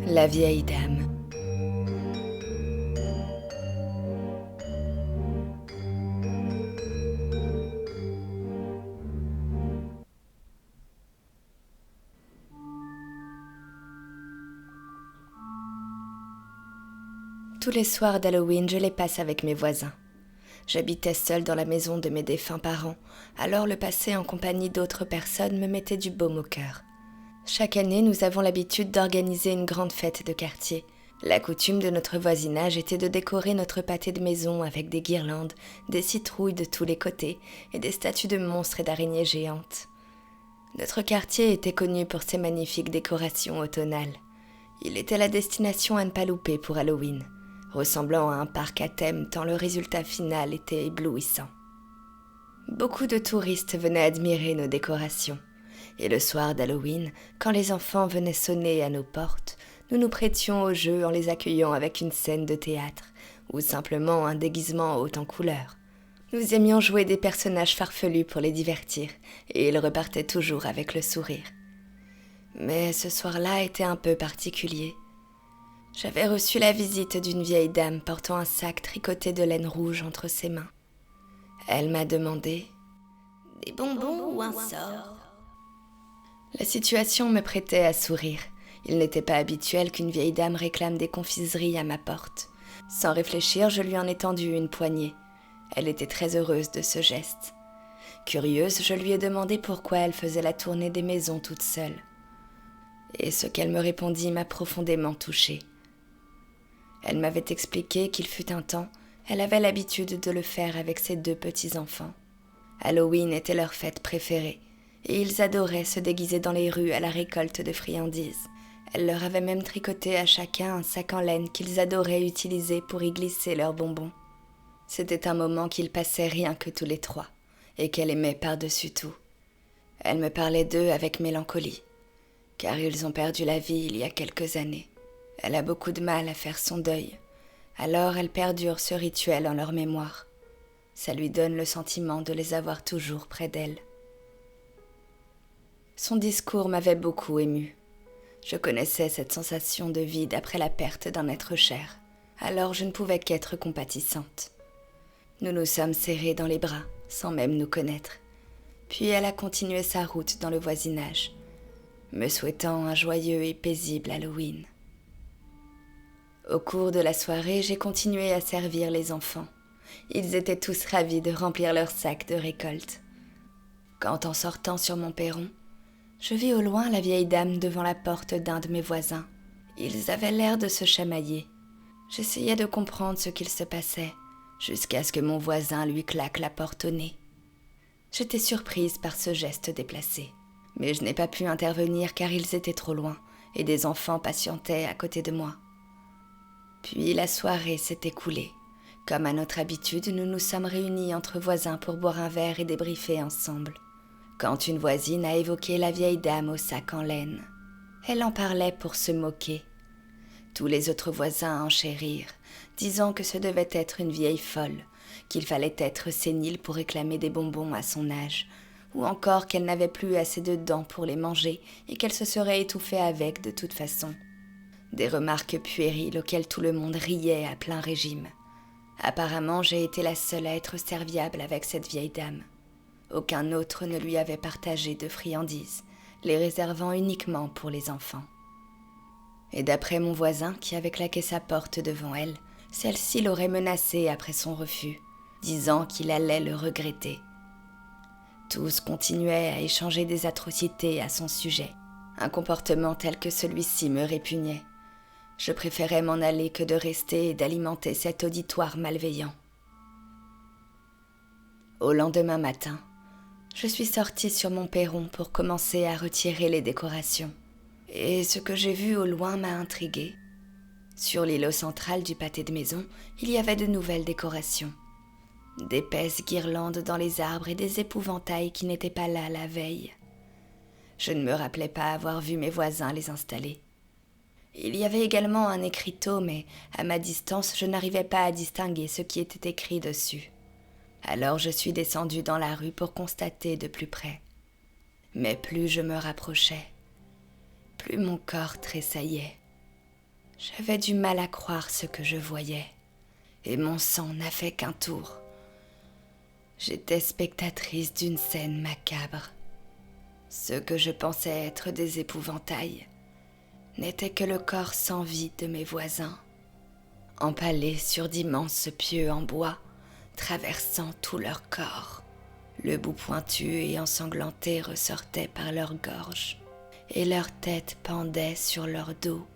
La vieille dame. Tous les soirs d'Halloween, je les passe avec mes voisins. J'habitais seule dans la maison de mes défunts parents, alors le passer en compagnie d'autres personnes me mettait du baume au cœur. Chaque année, nous avons l'habitude d'organiser une grande fête de quartier. La coutume de notre voisinage était de décorer notre pâté de maison avec des guirlandes, des citrouilles de tous les côtés et des statues de monstres et d'araignées géantes. Notre quartier était connu pour ses magnifiques décorations automnales. Il était la destination à ne pas louper pour Halloween, ressemblant à un parc à thème tant le résultat final était éblouissant. Beaucoup de touristes venaient admirer nos décorations. Et le soir d'Halloween, quand les enfants venaient sonner à nos portes, nous nous prêtions au jeu en les accueillant avec une scène de théâtre ou simplement un déguisement haut en couleurs. Nous aimions jouer des personnages farfelus pour les divertir et ils repartaient toujours avec le sourire. Mais ce soir-là était un peu particulier. J'avais reçu la visite d'une vieille dame portant un sac tricoté de laine rouge entre ses mains. Elle m'a demandé « Des bonbons ou un sort ?» La situation me prêtait à sourire. Il n'était pas habituel qu'une vieille dame réclame des confiseries à ma porte. Sans réfléchir, je lui en ai tendu une poignée. Elle était très heureuse de ce geste. Curieuse, je lui ai demandé pourquoi elle faisait la tournée des maisons toute seule. Et ce qu'elle me répondit m'a profondément touchée. Elle m'avait expliqué qu'il fut un temps, elle avait l'habitude de le faire avec ses 2 petits-enfants. Halloween était leur fête préférée, et ils adoraient se déguiser dans les rues à la récolte de friandises. Elle leur avait même tricoté à chacun un sac en laine qu'ils adoraient utiliser pour y glisser leurs bonbons. C'était un moment qu'ils passaient rien que tous les 3, et qu'elle aimait par-dessus tout. Elle me parlait d'eux avec mélancolie, car ils ont perdu la vie il y a quelques années. Elle a beaucoup de mal à faire son deuil, alors elle perdure ce rituel en leur mémoire. Ça lui donne le sentiment de les avoir toujours près d'elle. Son discours m'avait beaucoup émue. Je connaissais cette sensation de vide après la perte d'un être cher, alors je ne pouvais qu'être compatissante. Nous nous sommes serrés dans les bras, sans même nous connaître. Puis elle a continué sa route dans le voisinage, me souhaitant un joyeux et paisible Halloween. Au cours de la soirée, j'ai continué à servir les enfants. Ils étaient tous ravis de remplir leurs sacs de récolte. Quand en sortant sur mon perron, je vis au loin la vieille dame devant la porte d'un de mes voisins. Ils avaient l'air de se chamailler. J'essayais de comprendre ce qu'il se passait, jusqu'à ce que mon voisin lui claque la porte au nez. J'étais surprise par ce geste déplacé, mais je n'ai pas pu intervenir car ils étaient trop loin et des enfants patientaient à côté de moi. Puis la soirée s'est écoulée. Comme à notre habitude, nous nous sommes réunis entre voisins pour boire un verre et débriefer ensemble. Quand une voisine a évoqué la vieille dame au sac en laine, elle en parlait pour se moquer. Tous les autres voisins enchérirent, disant que ce devait être une vieille folle, qu'il fallait être sénile pour réclamer des bonbons à son âge, ou encore qu'elle n'avait plus assez de dents pour les manger et qu'elle se serait étouffée avec de toute façon. Des remarques puériles auxquelles tout le monde riait à plein régime. Apparemment, j'ai été la seule à être serviable avec cette vieille dame. Aucun autre ne lui avait partagé de friandises, les réservant uniquement pour les enfants. Et d'après mon voisin qui avait claqué sa porte devant elle, celle-ci l'aurait menacé après son refus, disant qu'il allait le regretter. Tous continuaient à échanger des atrocités à son sujet. Un comportement tel que celui-ci me répugnait. Je préférais m'en aller que de rester et d'alimenter cet auditoire malveillant. Au lendemain matin, je suis sortie sur mon perron pour commencer à retirer les décorations. Et ce que j'ai vu au loin m'a intriguée. Sur l'îlot central du pâté de maison, il y avait de nouvelles décorations. D'épaisses guirlandes dans les arbres et des épouvantails qui n'étaient pas là la veille. Je ne me rappelais pas avoir vu mes voisins les installer. Il y avait également un écriteau, mais à ma distance, je n'arrivais pas à distinguer ce qui était écrit dessus. Alors je suis descendue dans la rue pour constater de plus près. Mais plus je me rapprochais, plus mon corps tressaillait. J'avais du mal à croire ce que je voyais, et mon sang n'a fait qu'un tour. J'étais spectatrice d'une scène macabre. Ce que je pensais être des épouvantails n'était que le corps sans vie de mes voisins, empalés sur d'immenses pieux en bois, traversant tout leur corps. Le bout pointu et ensanglanté ressortait par leur gorge, et leurs têtes pendaient sur leur dos.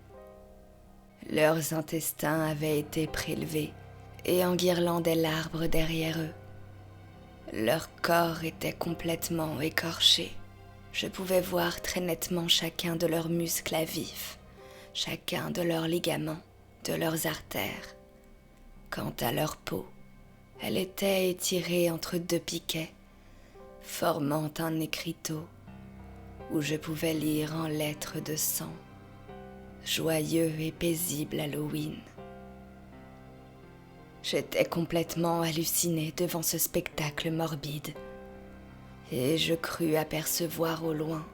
Leurs intestins avaient été prélevés et enguirlandaient l'arbre derrière eux. Leur corps était complètement écorché. Je pouvais voir très nettement chacun de leurs muscles à vif, chacun de leurs ligaments, de leurs artères. Quant à leur peau, elle était étirée entre deux piquets, formant un écriteau où je pouvais lire en lettres de sang « Joyeux et paisible Halloween ». J'étais complètement hallucinée devant ce spectacle morbide, et je crus apercevoir au loin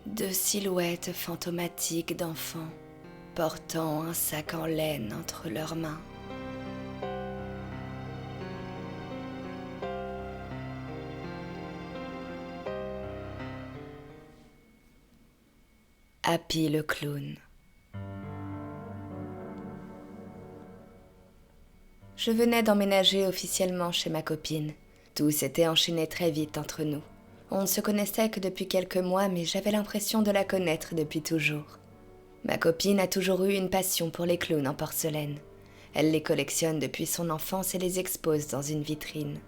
2 silhouettes fantomatiques d'enfants portant un sac en laine entre leurs mains. Happy le clown. Je venais d'emménager officiellement chez ma copine. Tout s'était enchaîné très vite entre nous. On ne se connaissait que depuis quelques mois, mais j'avais l'impression de la connaître depuis toujours. Ma copine a toujours eu une passion pour les clowns en porcelaine. Elle les collectionne depuis son enfance et les expose dans une vitrine.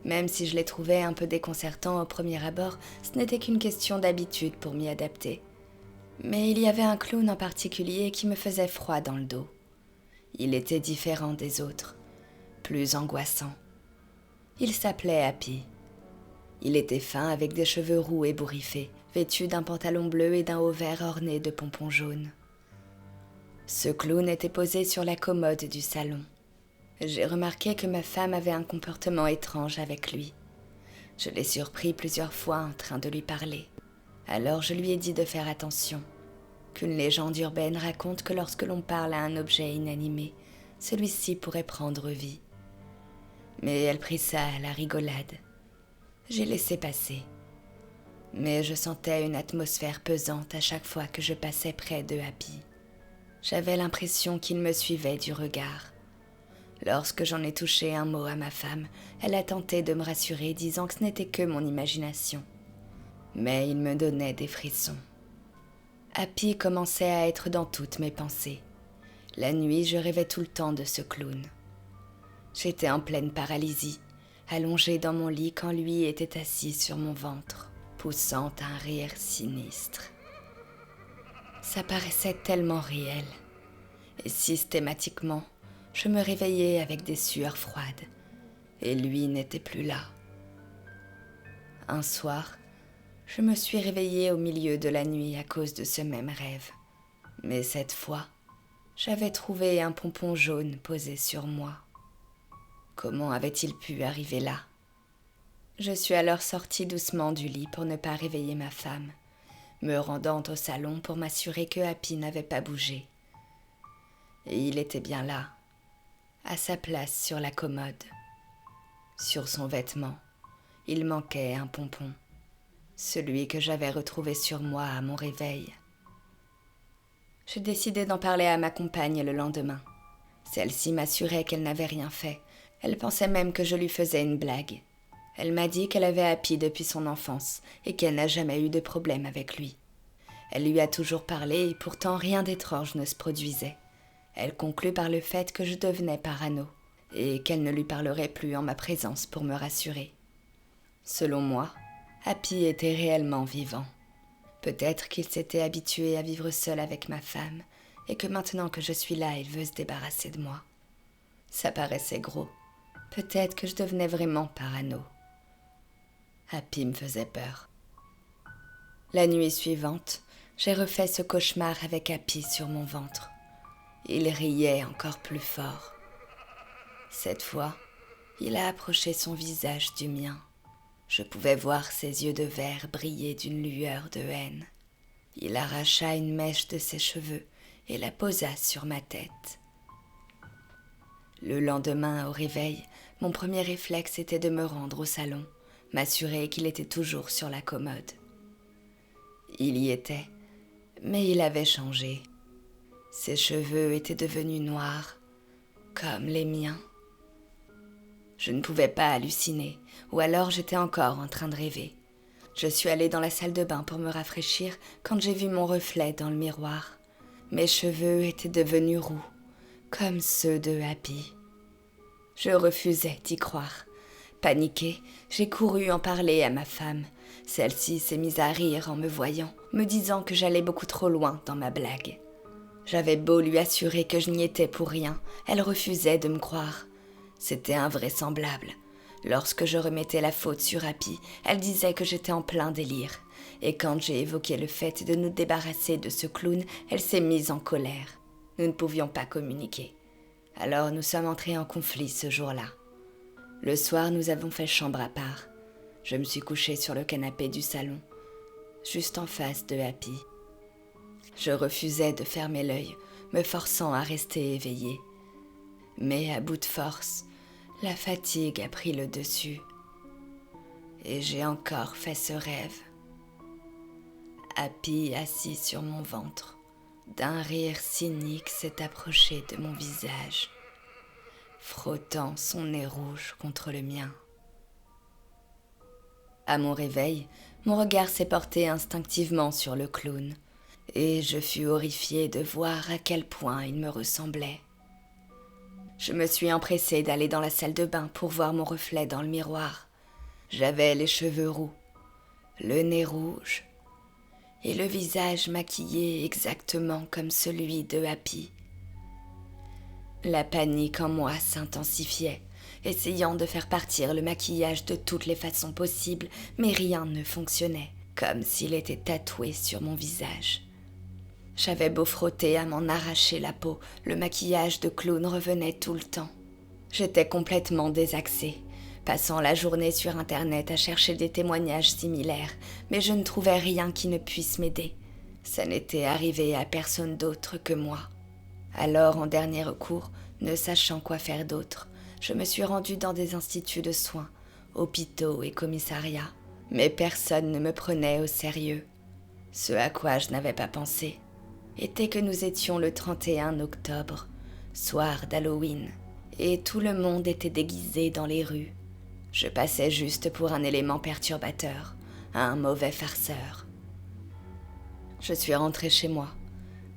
Même si je les trouvais un peu déconcertants au premier abord, ce n'était qu'une question d'habitude pour m'y adapter. Mais il y avait un clown en particulier qui me faisait froid dans le dos. Il était différent des autres, plus angoissant. Il s'appelait Happy. Il était fin avec des cheveux roux et bourriffés, vêtu d'un pantalon bleu et d'un haut vert orné de pompons jaunes. Ce clown était posé sur la commode du salon. J'ai remarqué que ma femme avait un comportement étrange avec lui. Je l'ai surpris plusieurs fois en train de lui parler. Alors je lui ai dit de faire attention, qu'une légende urbaine raconte que lorsque l'on parle à un objet inanimé, celui-ci pourrait prendre vie. Mais elle prit ça à la rigolade. J'ai laissé passer. Mais je sentais une atmosphère pesante à chaque fois que je passais près de Happy. J'avais l'impression qu'il me suivait du regard. Lorsque j'en ai touché un mot à ma femme, elle a tenté de me rassurer, disant que ce n'était que mon imagination. Mais il me donnait des frissons. Happy commençait à être dans toutes mes pensées. La nuit, je rêvais tout le temps de ce clown. J'étais en pleine paralysie, allongée dans mon lit quand lui était assis sur mon ventre, poussant un rire sinistre. Ça paraissait tellement réel. Et systématiquement, je me réveillais avec des sueurs froides, et lui n'était plus là. Un soir, je me suis réveillée au milieu de la nuit à cause de ce même rêve. Mais cette fois, j'avais trouvé un pompon jaune posé sur moi. Comment avait-il pu arriver là? Je suis alors sortie doucement du lit pour ne pas réveiller ma femme, me rendant au salon pour m'assurer que Happy n'avait pas bougé. Et il était bien là, à sa place sur la commode. Sur son vêtement, il manquait un pompon, celui que j'avais retrouvé sur moi à mon réveil. J'ai décidé d'en parler à ma compagne le lendemain. Celle-ci m'assurait qu'elle n'avait rien fait. Elle pensait même que je lui faisais une blague. Elle m'a dit qu'elle avait Happy depuis son enfance et qu'elle n'a jamais eu de problème avec lui. Elle lui a toujours parlé et pourtant rien d'étrange ne se produisait. Elle conclut par le fait que je devenais parano et qu'elle ne lui parlerait plus en ma présence pour me rassurer. Selon moi, Happy était réellement vivant. Peut-être qu'il s'était habitué à vivre seul avec ma femme et que maintenant que je suis là, il veut se débarrasser de moi. Ça paraissait gros. Peut-être que je devenais vraiment parano. Happy me faisait peur. La nuit suivante, j'ai refait ce cauchemar avec Happy sur mon ventre. Il riait encore plus fort. Cette fois, il a approché son visage du mien. Je pouvais voir ses yeux de verre briller d'une lueur de haine. Il arracha une mèche de ses cheveux et la posa sur ma tête. Le lendemain, au réveil, mon premier réflexe était de me rendre au salon, m'assurer qu'il était toujours sur la commode. Il y était, mais il avait changé. Ses cheveux étaient devenus noirs, comme les miens. Je ne pouvais pas halluciner, ou alors j'étais encore en train de rêver. Je suis allée dans la salle de bain pour me rafraîchir quand j'ai vu mon reflet dans le miroir. Mes cheveux étaient devenus roux, comme ceux de Happy. Je refusais d'y croire. Paniquée, j'ai couru en parler à ma femme. Celle-ci s'est mise à rire en me voyant, me disant que j'allais beaucoup trop loin dans ma blague. J'avais beau lui assurer que je n'y étais pour rien, elle refusait de me croire. C'était invraisemblable. Lorsque je remettais la faute sur Happy, elle disait que j'étais en plein délire. Et quand j'ai évoqué le fait de nous débarrasser de ce clown, elle s'est mise en colère. Nous ne pouvions pas communiquer. Alors nous sommes entrés en conflit ce jour-là. Le soir, nous avons fait chambre à part. Je me suis couchée sur le canapé du salon, juste en face de Happy. Je refusais de fermer l'œil, me forçant à rester éveillée. Mais à bout de force, la fatigue a pris le dessus. Et j'ai encore fait ce rêve. Happy assis sur mon ventre, d'un rire cynique s'est approché de mon visage, frottant son nez rouge contre le mien. À mon réveil, mon regard s'est porté instinctivement sur le clown, et je fus horrifiée de voir à quel point il me ressemblait. Je me suis empressée d'aller dans la salle de bain pour voir mon reflet dans le miroir. J'avais les cheveux roux, le nez rouge, et le visage maquillé exactement comme celui de Happy. La panique en moi s'intensifiait, essayant de faire partir le maquillage de toutes les façons possibles, mais rien ne fonctionnait, comme s'il était tatoué sur mon visage. J'avais beau frotter à m'en arracher la peau, le maquillage de clown revenait tout le temps. J'étais complètement désaxée, passant la journée sur Internet à chercher des témoignages similaires, mais je ne trouvais rien qui ne puisse m'aider. Ça n'était arrivé à personne d'autre que moi. Alors, en dernier recours, ne sachant quoi faire d'autre, je me suis rendue dans des instituts de soins, hôpitaux et commissariats. Mais personne ne me prenait au sérieux. Ce à quoi je n'avais pas pensé était que nous étions le 31 octobre, soir d'Halloween, et tout le monde était déguisé dans les rues. Je passais juste pour un élément perturbateur, un mauvais farceur. Je suis rentrée chez moi,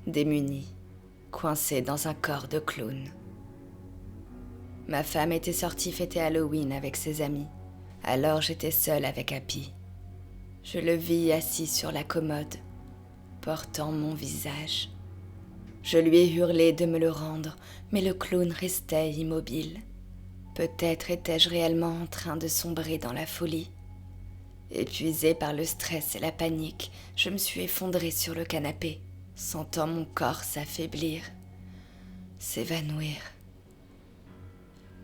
démunie, coincée dans un corps de clown. Ma femme était sortie fêter Halloween avec ses amis, alors j'étais seule avec Happy. Je le vis assis sur la commode, portant mon visage. Je lui ai hurlé de me le rendre, mais le clown restait immobile. Peut-être étais-je réellement en train de sombrer dans la folie. Épuisée par le stress et la panique, je me suis effondrée sur le canapé, sentant mon corps s'affaiblir, s'évanouir.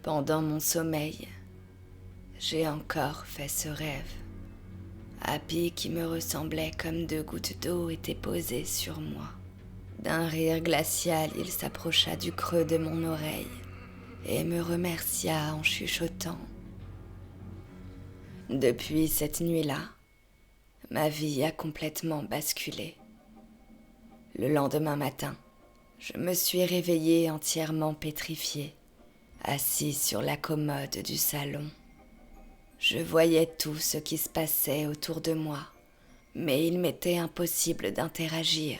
Pendant mon sommeil, j'ai encore fait ce rêve. Happy, qui me ressemblait comme 2 gouttes d'eau, était posé sur moi. D'un rire glacial, il s'approcha du creux de mon oreille et me remercia en chuchotant. Depuis cette nuit-là, ma vie a complètement basculé. Le lendemain matin, je me suis réveillée entièrement pétrifiée, assise sur la commode du salon. Je voyais tout ce qui se passait autour de moi, mais il m'était impossible d'interagir.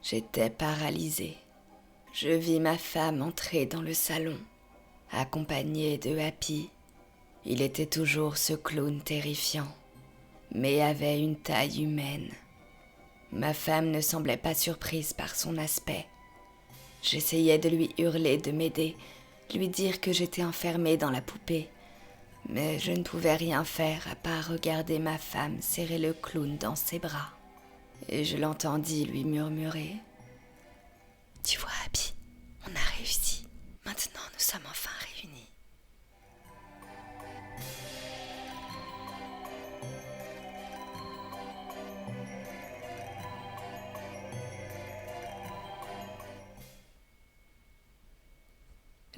J'étais paralysée. Je vis ma femme entrer dans le salon, accompagnée de Happy. Il était toujours ce clown terrifiant, mais avait une taille humaine. Ma femme ne semblait pas surprise par son aspect. J'essayais de lui hurler de m'aider, lui dire que j'étais enfermée dans la poupée, mais je ne pouvais rien faire à part regarder ma femme serrer le clown dans ses bras. Et je l'entendis lui murmurer. « Tu vois, Happy, on a réussi. Maintenant, nous sommes enfin réunis. »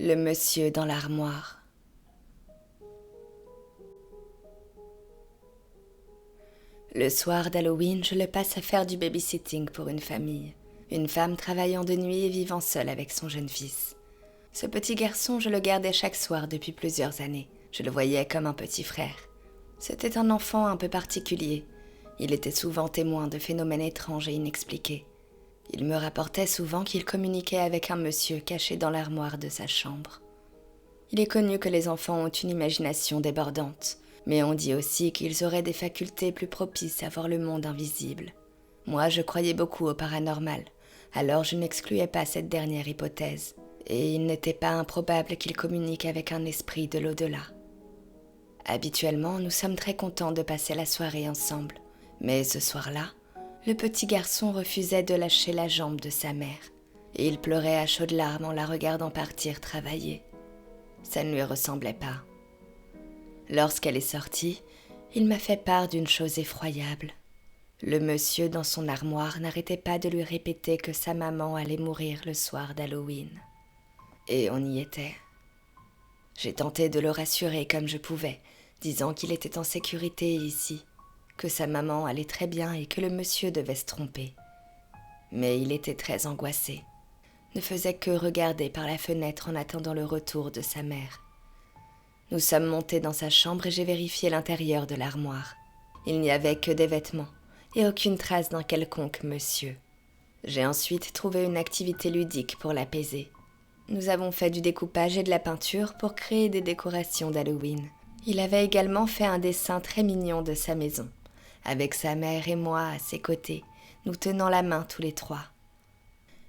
Le monsieur dans l'armoire. Le soir d'Halloween, je le passe à faire du babysitting pour une famille. Une femme travaillant de nuit et vivant seule avec son jeune fils. Ce petit garçon, je le gardais chaque soir depuis plusieurs années. Je le voyais comme un petit frère. C'était un enfant un peu particulier. Il était souvent témoin de phénomènes étranges et inexpliqués. Il me rapportait souvent qu'il communiquait avec un monsieur caché dans l'armoire de sa chambre. Il est connu que les enfants ont une imagination débordante, mais on dit aussi qu'ils auraient des facultés plus propices à voir le monde invisible. Moi, je croyais beaucoup au paranormal, alors je n'excluais pas cette dernière hypothèse, et il n'était pas improbable qu'il communique avec un esprit de l'au-delà. Habituellement, nous sommes très contents de passer la soirée ensemble, mais ce soir-là, le petit garçon refusait de lâcher la jambe de sa mère, et il pleurait à chaudes larmes en la regardant partir travailler. Ça ne lui ressemblait pas. Lorsqu'elle est sortie, il m'a fait part d'une chose effroyable. Le monsieur dans son armoire n'arrêtait pas de lui répéter que sa maman allait mourir le soir d'Halloween. Et on y était. J'ai tenté de le rassurer comme je pouvais, disant qu'il était en sécurité ici, que sa maman allait très bien et que le monsieur devait se tromper. Mais il était très angoissé, ne faisait que regarder par la fenêtre en attendant le retour de sa mère. Nous sommes montés dans sa chambre et j'ai vérifié l'intérieur de l'armoire. Il n'y avait que des vêtements et aucune trace d'un quelconque monsieur. J'ai ensuite trouvé une activité ludique pour l'apaiser. Nous avons fait du découpage et de la peinture pour créer des décorations d'Halloween. Il avait également fait un dessin très mignon de sa maison, avec sa mère et moi à ses côtés, nous tenant la main tous les trois.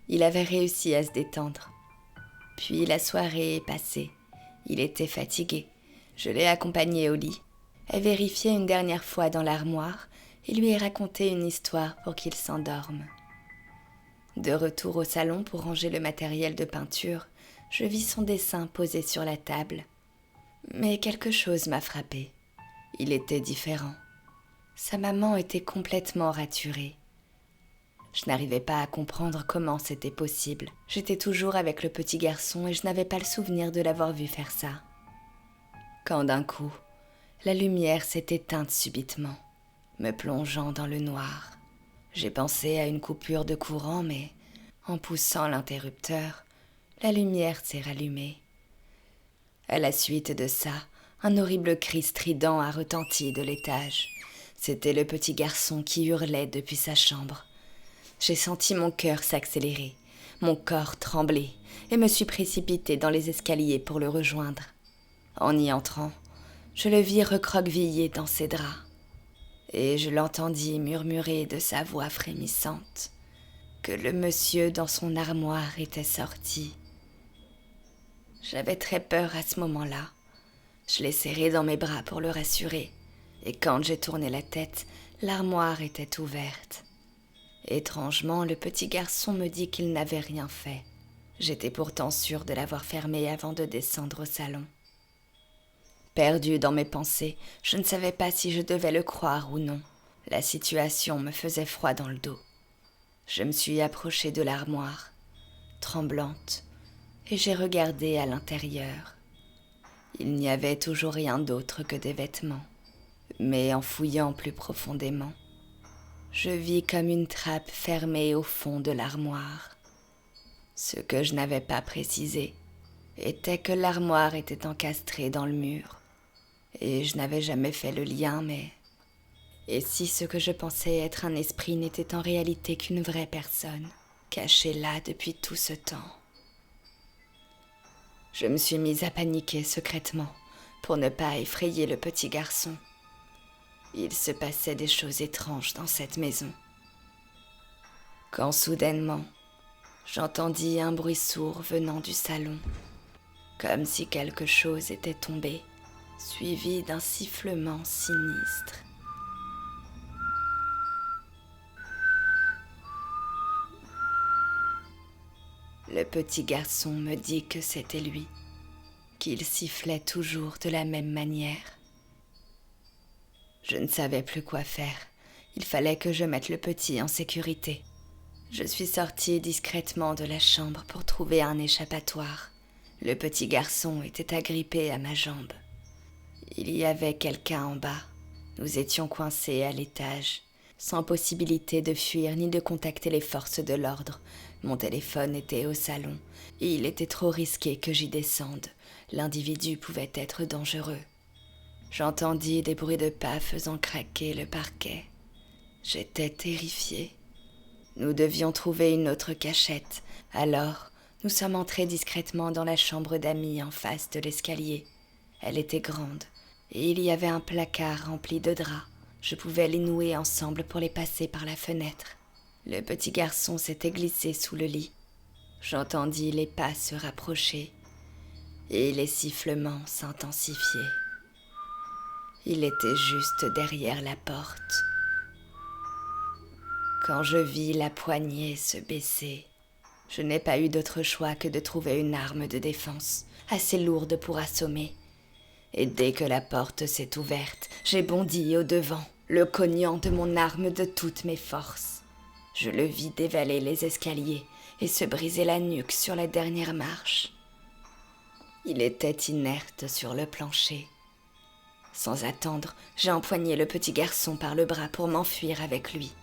Il avait réussi à se détendre. Puis la soirée est passée. Il était fatigué. Je l'ai accompagné au lit, ai vérifié une dernière fois dans l'armoire et lui ai raconté une histoire pour qu'il s'endorme. De retour au salon pour ranger le matériel de peinture, je vis son dessin posé sur la table. Mais quelque chose m'a frappée. Il était différent. Sa maman était complètement raturée. Je n'arrivais pas à comprendre comment c'était possible. J'étais toujours avec le petit garçon et je n'avais pas le souvenir de l'avoir vu faire ça. Quand d'un coup, la lumière s'est éteinte subitement, me plongeant dans le noir. J'ai pensé à une coupure de courant, mais en poussant l'interrupteur, la lumière s'est rallumée. À la suite de ça, un horrible cri strident a retenti de l'étage. C'était le petit garçon qui hurlait depuis sa chambre. J'ai senti mon cœur s'accélérer, mon corps trembler, et me suis précipitée dans les escaliers pour le rejoindre. En y entrant, je le vis recroquevillé dans ses draps, et je l'entendis murmurer de sa voix frémissante que le monsieur dans son armoire était sorti. J'avais très peur à ce moment-là. Je l'ai serré dans mes bras pour le rassurer, et quand j'ai tourné la tête, l'armoire était ouverte. Étrangement, le petit garçon me dit qu'il n'avait rien fait. J'étais pourtant sûre de l'avoir fermé avant de descendre au salon. Perdue dans mes pensées, je ne savais pas si je devais le croire ou non. La situation me faisait froid dans le dos. Je me suis approchée de l'armoire, tremblante, et j'ai regardé à l'intérieur. Il n'y avait toujours rien d'autre que des vêtements, mais en fouillant plus profondément, je vis comme une trappe fermée au fond de l'armoire. Ce que je n'avais pas précisé était que l'armoire était encastrée dans le mur. Et je n'avais jamais fait le lien, mais... Et si ce que je pensais être un esprit n'était en réalité qu'une vraie personne, cachée là depuis tout ce temps? Je me suis mise à paniquer secrètement, pour ne pas effrayer le petit garçon. Il se passait des choses étranges dans cette maison. Quand soudainement, j'entendis un bruit sourd venant du salon, comme si quelque chose était tombé, suivi d'un sifflement sinistre. Le petit garçon me dit que c'était lui, qu'il sifflait toujours de la même manière. Je ne savais plus quoi faire. Il fallait que je mette le petit en sécurité. Je suis sortie discrètement de la chambre pour trouver un échappatoire, Le petit garçon était agrippé à ma jambe. Il y avait quelqu'un en bas. Nous étions coincés à l'étage, sans possibilité de fuir ni de contacter les forces de l'ordre. Mon téléphone était au salon, et il était trop risqué que j'y descende. L'individu pouvait être dangereux. J'entendis des bruits de pas faisant craquer le parquet. J'étais terrifiée. Nous devions trouver une autre cachette. Alors, nous sommes entrés discrètement dans la chambre d'amis en face de l'escalier. Elle était grande, et il y avait un placard rempli de draps. Je pouvais les nouer ensemble pour les passer par la fenêtre. Le petit garçon s'était glissé sous le lit. J'entendis les pas se rapprocher, et les sifflements s'intensifier. Il était juste derrière la porte. Quand je vis la poignée se baisser, je n'ai pas eu d'autre choix que de trouver une arme de défense, assez lourde pour assommer. Et dès que la porte s'est ouverte, j'ai bondi au-devant, le cognant de mon arme de toutes mes forces. Je le vis dévaler les escaliers et se briser la nuque sur la dernière marche. Il était inerte sur le plancher. Sans attendre, j'ai empoigné le petit garçon par le bras pour m'enfuir avec lui.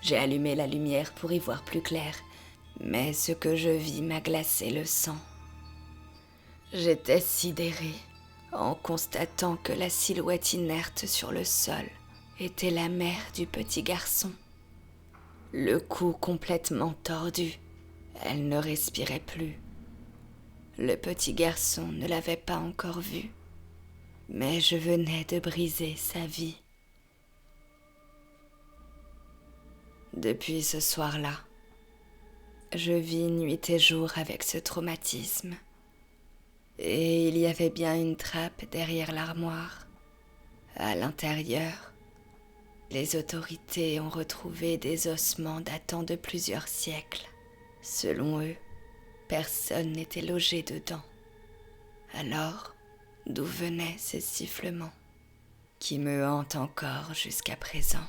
J'ai allumé la lumière pour y voir plus clair, mais ce que je vis m'a glacé le sang. J'étais sidérée en constatant que la silhouette inerte sur le sol était la mère du petit garçon. Le cou complètement tordu, elle ne respirait plus. Le petit garçon ne l'avait pas encore vue, mais je venais de briser sa vie. Depuis ce soir-là, je vis nuit et jour avec ce traumatisme. Et il y avait bien une trappe derrière l'armoire. À l'intérieur, les autorités ont retrouvé des ossements datant de plusieurs siècles. Selon eux, personne n'était logé dedans. Alors, d'où venaient ces sifflements qui me hantent encore jusqu'à présent ?